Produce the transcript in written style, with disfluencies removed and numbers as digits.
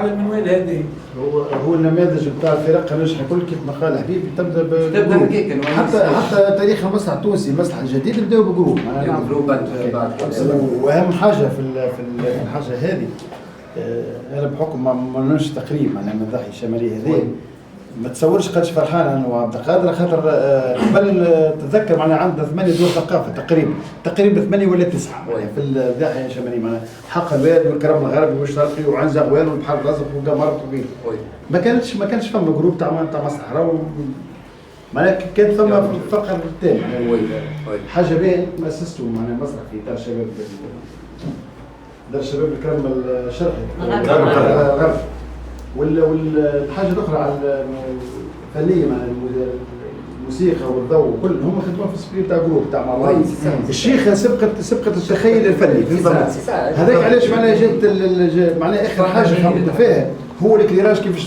تتعلم من وين هذه؟ هو النماذج نتاع الفرق نجح الكل كيف ما قال حبيبي تبدا هكاك. حتى تاريخ المسرح التونسي المسرح الجديد بداوا بجروب. جروبات بعد. واهم حاجه في الحاجه هذه انا بحكم ما ننش تقريب معناها من ضحي الشماليه هذه ما تصورش قداش فرحان انا وعبد القادر خاطر قبل تتذكر معناها عندنا 8 دور ثقافه تقريبا 8 ولا 9 في الضاحيه الشماليه معناها حق الواد والكرم الغربي والشرقي وعنزه غوال والبحر الازرق وقمر طويل. ما كانش فما جروب تاع مسرح راهو معناها كان ثم فقر تام حاجه باهيه مؤسسته معناها مسرح في دار الشباب الكرم الشرقي الغربي والحاجه الاخرى على الفنيه مع الموسيقى والضوء وكل هم خدموا في السبيل تاع جروب تاع مع بعض. الشيخه سبقت التخيل الفني في الضبط هذاك علاش معناها جات معناها اخر حاجه خممت فيها هو الكليراج كيفاش